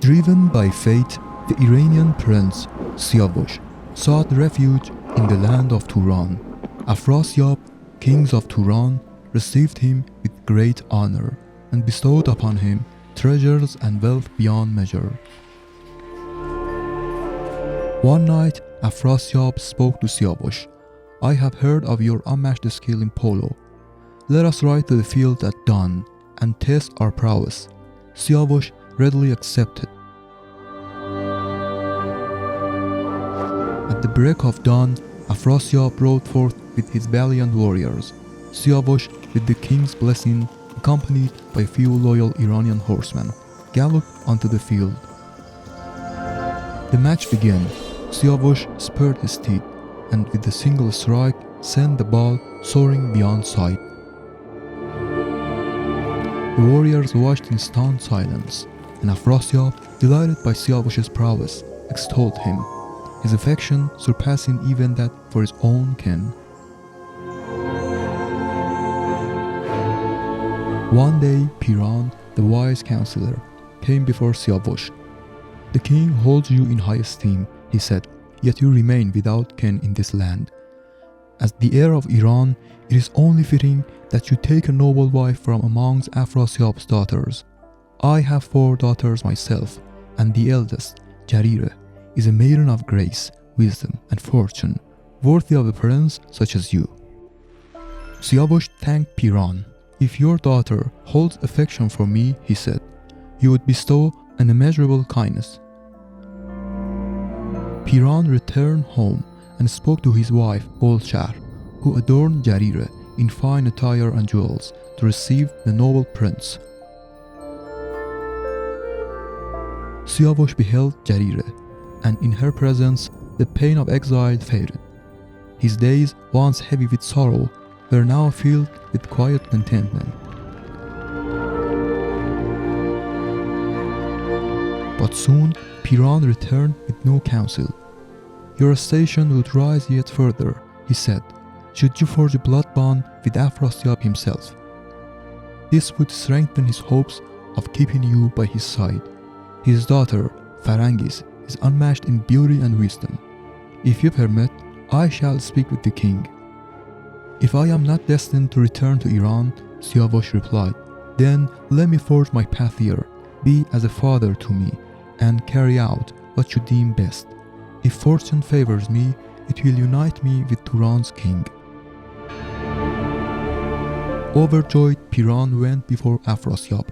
Driven by fate, the Iranian prince Siavush sought refuge in the land of Turan. Afrasiab, kings of Turan, received him with great honor and bestowed upon him treasures and wealth beyond measure. One night, Afrasiab spoke to Siavush. "I have heard of your unmatched skill in polo. Let us ride to the field at dawn and test our prowess." Siavush readily accepted. At the break of dawn, Afrasiab rode forth with his valiant warriors. Siavush, with the king's blessing, accompanied by a few loyal Iranian horsemen, galloped onto the field. The match began. Siavush spurred his steed, and with a single strike sent the ball soaring beyond sight. The warriors watched in stunned silence, and Afrasiab, delighted by Siavush's prowess, extolled him, his affection surpassing even that for his own kin. One day, Turan, the wise counselor, came before Siavush. "The king holds you in high esteem," he said, "yet you remain without kin in this land. As the heir of Iran, it is only fitting that you take a noble wife from amongst Afrasiab's daughters. I have 4 daughters myself, and the eldest, Jarire, is a maiden of grace, wisdom, and fortune, worthy of a prince such as you." Siavush thanked Turan. "If your daughter holds affection for me," he said, "you would bestow an immeasurable kindness." Turan returned home and spoke to his wife Bolshar, who adorned Jarire in fine attire and jewels to receive the noble prince. Siavush beheld Jarire, and in her presence the pain of exile faded. His days, once heavy with sorrow, were now filled with quiet contentment. But soon Turan returned with no counsel. "Your station would rise yet further," he said, "should you forge a blood bond with Afrasiab himself. This would strengthen his hopes of keeping you by his side. His daughter, Farangis, is unmatched in beauty and wisdom. If you permit, I shall speak with the king." "If I am not destined to return to Iran," Siavush replied, "then let me forge my path here, be as a father to me, and carry out what you deem best. If fortune favors me, it will unite me with Turan's king." Overjoyed, Turan went before Afrasiab.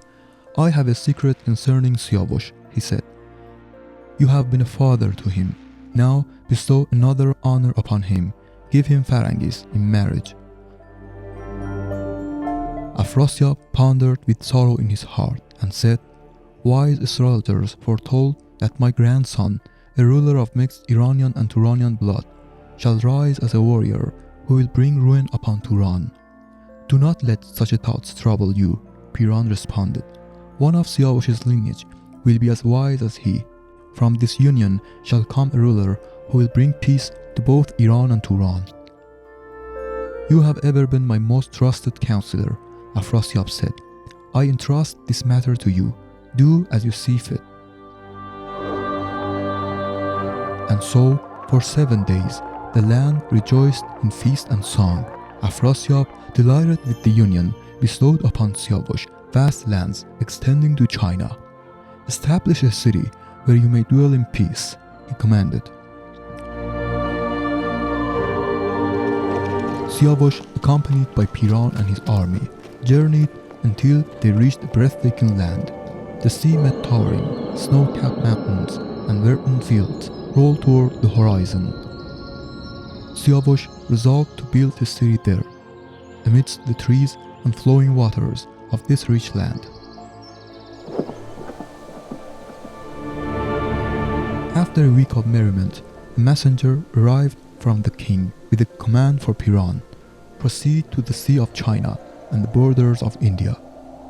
"I have a secret concerning Siavush," he said. "You have been a father to him. Now bestow another honor upon him. Give him Farangis in marriage." Afrasiab pondered with sorrow in his heart and said, "Wise astrologers foretold that my grandson, a ruler of mixed Iranian and Turanian blood, shall rise as a warrior who will bring ruin upon Turan." "Do not let such thoughts trouble you," Turan responded. "One of Siavush's lineage will be as wise as he. From this union shall come a ruler who will bring peace to both Iran and Turan." "You have ever been my most trusted counselor," Afrasiab said. "I entrust this matter to you. Do as you see fit." And so, for 7 days, the land rejoiced in feast and song. Afrasiab, delighted with the union, bestowed upon Siavush vast lands extending to China. "Establish a city where you may dwell in peace," he commanded. Siavush, accompanied by Turan and his army, journeyed until they reached a breathtaking land. The sea met towering, snow-capped mountains and verdant fields rolled toward the horizon. Siavush resolved to build his city there, amidst the trees and flowing waters of this rich land. After a week of merriment, a messenger arrived from the king with a command for Turan: "Proceed to the Sea of China and the borders of India.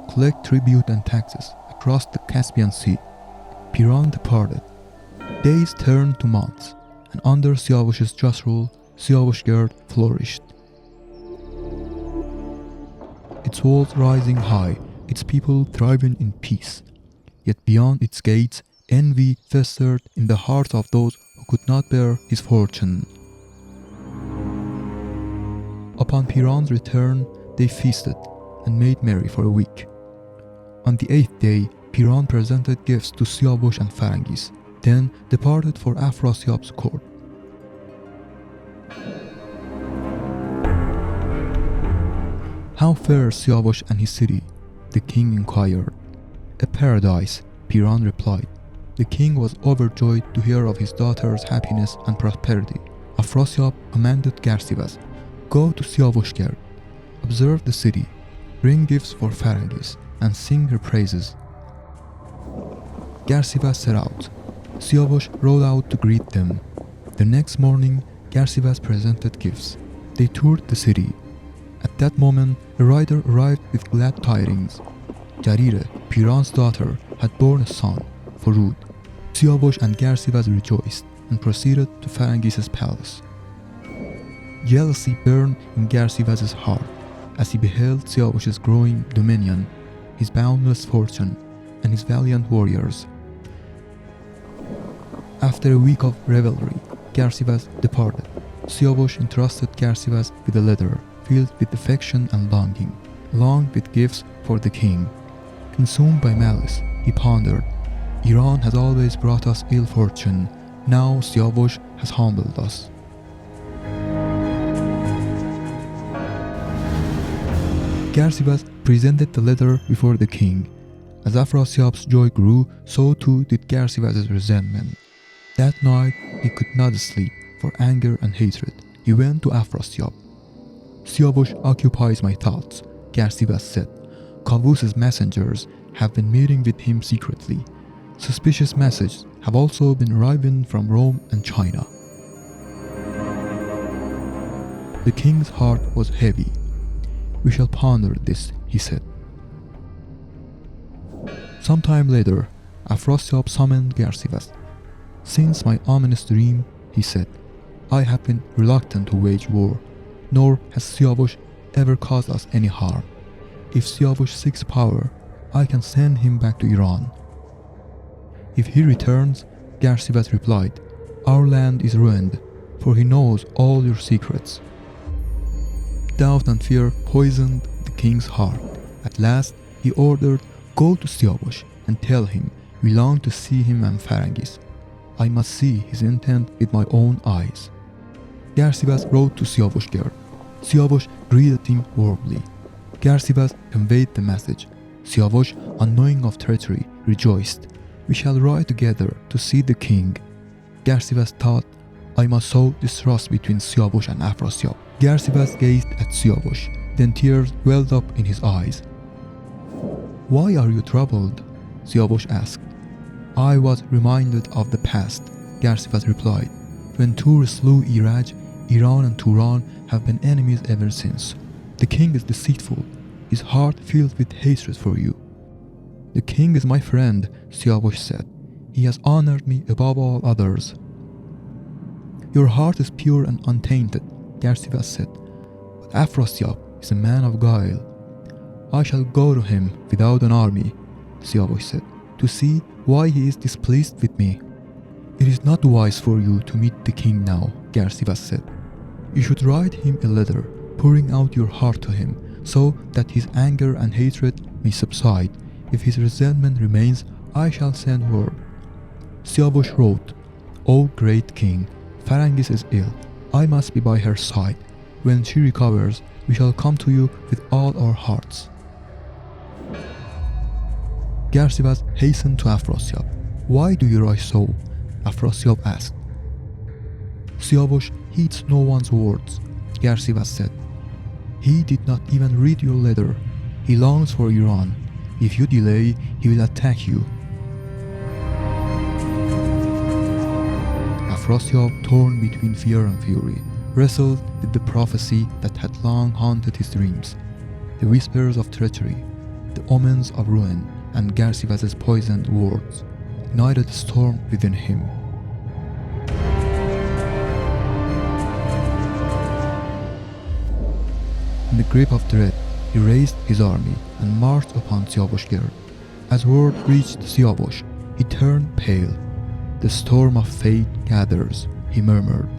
Collect tribute and taxes across the Caspian Sea." Turan departed. Days turned to months, and under Siavush's just rule, Siavushgard flourished. Its walls rising high, its people thriving in peace. Yet beyond its gates, Envy festered in the hearts of those who could not bear his fortune. Upon Piran's return, they feasted and made merry for a week. On the 8th day, Piran presented gifts to Siavush and Ferengis, then departed for Afrasiab's court. "How fares Siavush and his city?" the king inquired. "A paradise," Piran replied. The king was overjoyed to hear of his daughter's happiness and prosperity. Afrasiab commanded Garsivas, "Go to Siavushgerd, observe the city, bring gifts for Ferengis, and sing her praises." Garsivas set out. Siavush rode out to greet them. The next morning, Garsivas presented gifts. They toured the city. At that moment, a rider arrived with glad tidings. Jarire, Piran's daughter, had born a son, Furud. Siavush and Garsivas rejoiced and proceeded to Ferengis' palace. Jealousy burned in Garsivas' heart as he beheld Siavush's growing dominion, his boundless fortune, and his valiant warriors. After a week of revelry, Garsivas departed. Siavush entrusted Garsivas with a letter filled with affection and longing, along with gifts for the king. Consumed by malice, he pondered, "Iran has always brought us ill fortune. Now Siavush has humbled us." Garsivas presented the letter before the king. As Afrasiab's joy grew, so too did Garsivas' resentment. That night he could not sleep for anger and hatred. He went to Afrasiab. "Siavush occupies my thoughts," Garsivas said. "KeyKavus' messengers have been meeting with him secretly. Suspicious messages have also been arriving from Rome and China." The king's heart was heavy. "We shall ponder this," he said. Sometime later, Afrasiab summoned Garsivas. "Since my ominous dream," he said, "I have been reluctant to wage war, nor has Siavush ever caused us any harm. If Siavush seeks power, I can send him back to Iran." "If he returns," Garsivas replied, "our land is ruined, for he knows all your secrets." Doubt and fear poisoned the king's heart. At last, he ordered, "Go to Siavush and tell him we long to see him and Ferengis. I must see his intent with my own eyes." Garsivas rode to Siavushgerd. Siavush greeted him warmly. Garsivas conveyed the message. Siavush, unknowing of treachery, rejoiced. "We shall ride together to see the king." Garsivas thought, "I must sow distrust between Siavush and Afrasiab." Garsivas gazed at Siavush, then tears welled up in his eyes. "Why are you troubled?" Siavush asked. "I was reminded of the past," Garsivas replied. "When Tur slew Iraj, Iran and Turan have been enemies ever since. The king is deceitful, his heart filled with hatred for you." "The king is my friend," Siavush said. "He has honored me above all others." "Your heart is pure and untainted," Garsivas said, "but Afrasiab is a man of guile." "I shall go to him without an army," Siavush said, "to see why he is displeased with me." "It is not wise for you to meet the king now," Garsivas said. "You should write him a letter, pouring out your heart to him, so that his anger and hatred may subside. If his resentment remains, I shall send word." Siavush wrote, "O great king, Ferengis is ill. I must be by her side. When she recovers, we shall come to you with all our hearts." Garsivas hastened to Afrasiab. "Why do you write so?" Afrasiab asked. "Siavush heeds no one's words," Garsivas said. "He did not even read your letter. He longs for Iran. If you delay, he will attack you." Afrasiab, torn between fear and fury, wrestled with the prophecy that had long haunted his dreams, the whispers of treachery, the omens of ruin, and Garsivas' poisoned words ignited a storm within him. In the grip of dread, he raised his army and marched upon Siavushgerd. As word reached Siavush, he turned pale. "The storm of fate gathers," he murmured.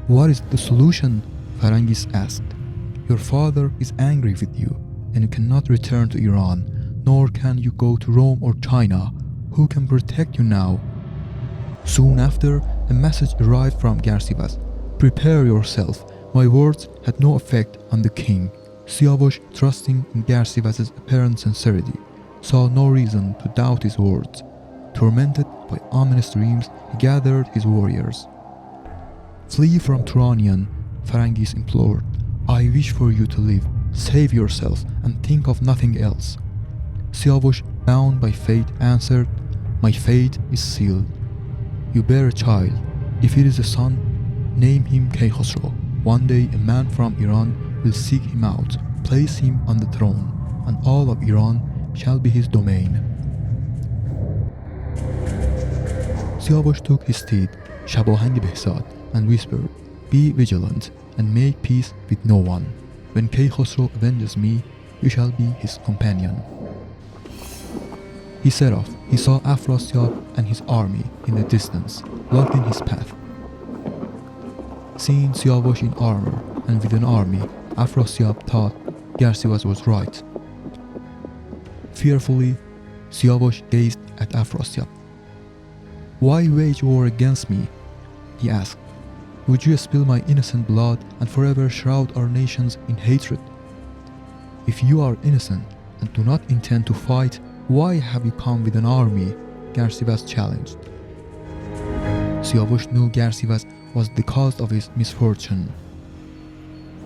"What is the solution?" Ferengis asked. "Your father is angry with you, and you cannot return to Iran, nor can you go to Rome or China. Who can protect you now?" Soon after, a message arrived from Garsivas. "Prepare yourself." My words had no effect on the king. Siavush, trusting in Garsivas' apparent sincerity, saw no reason to doubt his words. Tormented by ominous dreams, he gathered his warriors. "Flee from Turanian," Ferengis implored. "I wish for you to live. Save yourself and think of nothing else." Siavush, bound by fate, answered, "My fate is sealed. You bear a child. If it is a son, name him KeyKavus. One day a man from Iran will seek him out, place him on the throne, and all of Iran shall be his domain." Siavush took his steed, Shahnameh Behzad, and whispered, "Be vigilant and make peace with no one. When KeyKavus avenges me, you shall be his companion." He set off. He saw Afrasiab and his army in the distance, blocking his path. Seeing Siavush in armor and with an army, Afrasiab thought Garsivas was right. Fearfully, Siavush gazed at Afrasiab. "Why wage war against me?" he asked. "Would you spill my innocent blood and forever shroud our nations in hatred? If you are innocent and do not intend to fight, why have you come with an army?" Garsivas challenged. Siavush knew Garsivas was the cause of his misfortune.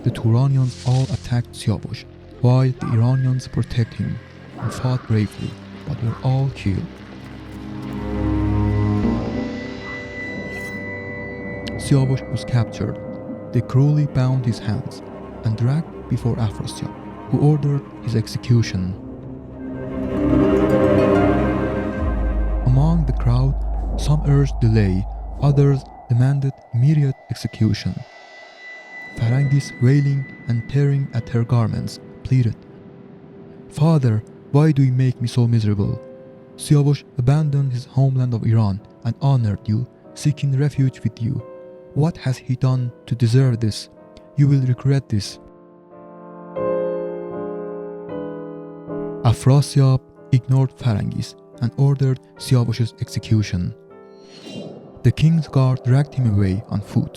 The Turanians all attacked Siavush, while the Iranians protected him and fought bravely, but were all killed. Siavush was captured. They cruelly bound his hands and dragged before Afrasiab, who ordered his execution. Among the crowd, some urged delay, others demanded immediate execution. Ferengis, wailing and tearing at her garments, pleaded, "Father, why do you make me so miserable? Siavush abandoned his homeland of Iran and honored you, seeking refuge with you. What has he done to deserve this? You will regret this." Afrasiab ignored Ferengis and ordered Siavush's execution. The king's guard dragged him away on foot.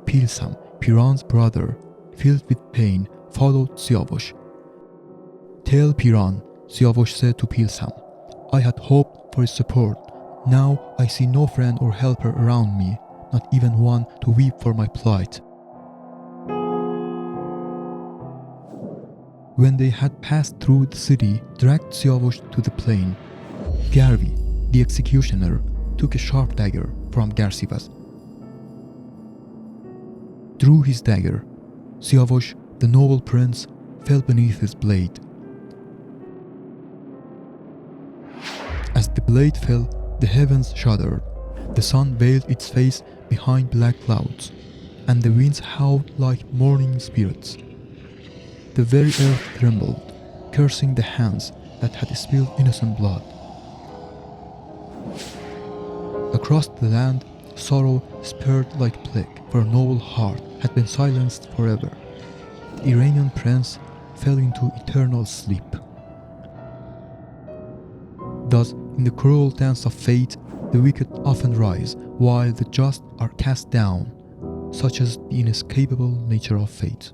Pilsam, Piran's brother, filled with pain, followed Siavush. "Tell Piran," Siavush said to Pilsam, "I had hoped for his support. Now I see no friend or helper around me, not even one to weep for my plight." When they had passed through the city, dragged Siavush to the plain. Garvi, the executioner, took a sharp dagger from Garsivas. Drew his dagger. Siavush, the noble prince, fell beneath his blade. As the blade fell, the heavens shuddered. The sun veiled its face behind black clouds, and the winds howled like mourning spirits. The very earth trembled, cursing the hands that had spilled innocent blood. Across the land, sorrow spread like plague, for a noble heart had been silenced forever. The Iranian prince fell into eternal sleep. Thus, in the cruel dance of fate, the wicked often rise, while the just are cast down, such is the inescapable nature of fate.